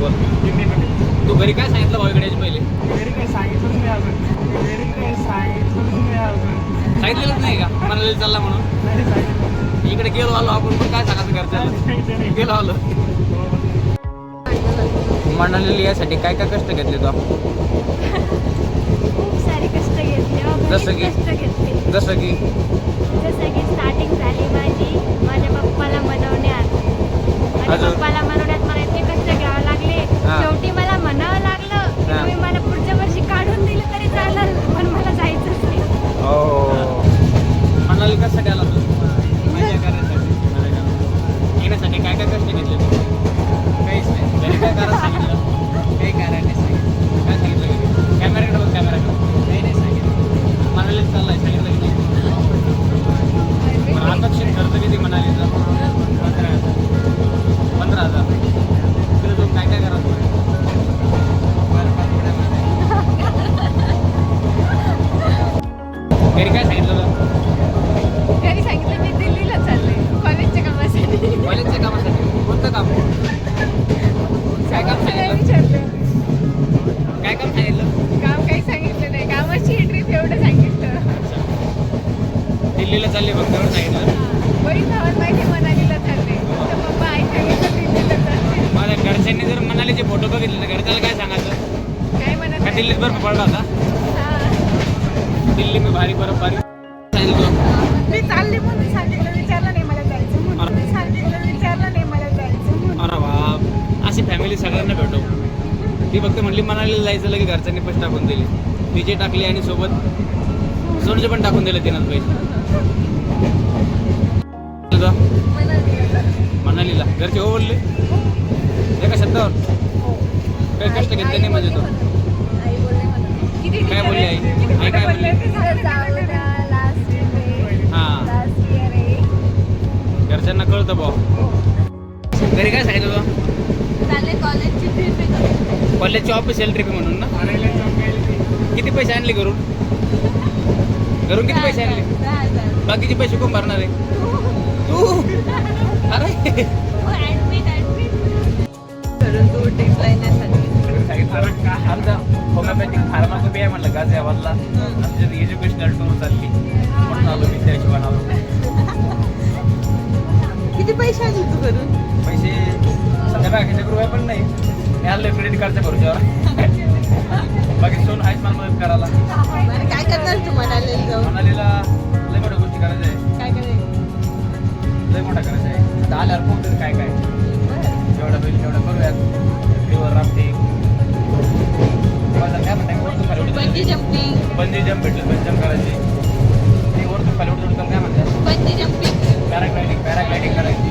बोल. तू घरी काय सांगितलं भाऊ इकडे यायच्या पहिले? सांगितलेलंच नाही का मनालीला चालला म्हणून? इकडे गेलो आलो आपण पण काय सांगायचं घरच्याला? गेलो आलो. मनालीला यासाठी काय काय कष्ट घेतले तू? खूप सारे कष्ट घेतले. जसं की? कष्ट घेतले जसं की जसं की स्टार्टिंग झाली माझ्या पप्पाला मनवण्यात. माझ्या अजून? पप्पाला मनवण्यात मला इतके कष्ट घ्यावे लागले. हा. शेवटी मला म्हणावं लागलं की हा. तुम्ही मला पुढच्या वर्षी काढून दिलं तरी चालेल पण मला जायचंच नाही. हो. मनाली कशासाठी आला तू? मजा करायसाठी. येण्यासाठी काय काय कष्ट घेतले तू? काहीच नाही. घरी काय करायला सांगितलं? काही करायला नाही सांगितलं. काय सांगितलं घरी? कॅमेराकडे बघ, कॅमेराकडे. काही नाही सांगितलं. मनालीला चाललाय सांगितलं की नाही? अपेक्षित खर्च किती मनालीचा? 15,000. तिकडे जाऊन काय काय करायचं? घरी काय सांगितलं तुला? घरी सांगितलं मी दिल्लीला चालले कॉलेजच्या कामासाठी. कॉलेजच्या कामासाठी? कोणतं काम? काय काम सांगितलं? विचारलं काय काम सांगितलं? काम काही सांगितलं नाही. कामाची ट्रिप एवढं सांगितलं. दिल्लीला चालले फक्त एवढं सांगितलं. बरीच भावात माहिती मनालीला चालले. तर पप्पा आई सांगितलं दिल्लीला चालले. माझ्या घरच्यांनी जर मनालीचे फोटो बघितले तर घरच्याला काय सांगायचं? काय म्हणत का नाही. दिल्लीत बर्फ पडला होता? हा. दिल्ली में भारी बर्फ बारी सांगितलं. मी चालले म्हणून सांगितलं विचारलं नाही मला जायचं म्हणून. मी सांगितलं विचारलं नाही मला जायचं म्हणून. अरे बाप, अशी फॅमिली सगळ्यांना भेटो. ती फक्त म्हणली मनालीला जायचं लगे घरच्यांनी पैसे टाकून दिले. तिचे टाकले आणि सोबत सोनचे पण टाकून दिले तिनं पैसे. मनालीला घरचे हो बोलले एका शब्दावर? काही कष्ट घेतले नाही म्हणजे तो? आई बोलले मला. किती काय बोलली आई? आई काय बोलली? जाऊ द्या लास्ट हां, लास्ट इयर आहे. घरच्यांना कळतं भाऊ. घरी काय सांगितलं तुला? चालले कॉलेजची ट्रिप आहे. कॉलेजची ऑफिशियल ट्रिप म्हणून ना? किती पैसे आणले घरून? घरून किती पैसे आणले? 10,000. बाकीचे पैसे कोण भरणार आहे? तू? अरे आमचा होमिओपॅथिक फार्माकोपी आहे म्हणलं गाझियाबादला. आमच्या एज्युकेशनल टूर चालली म्हणून आलो मी त्या हिशोबाने आलो. किती पैसे आले तू घरून? पैसे सध्या बाकीचे रुपये पण नाही. मी आलो क्रेडिट कार्डच्या भरोश्यावर. बाकी सोन आहेच मला मदत करायला. काय करणार तू मनालीला जाऊन? मनालीला लय मोठ्या गोष्टी करायच्या आहे. काय करायचं? लय मोठा करायचं आहे. तर आल्यावर पोहोचेल काय काय जेवढं होईल तेवढं करूयात. रिव्हर राफ्टिंग काय म्हणताय? Bungee jumping. बंजी जम्प भेटलं. बंजी जम्प करायची. ती वरतून खाली उडून काय म्हणतात? Bungee jumping. पॅराग्लायडिंग करायची.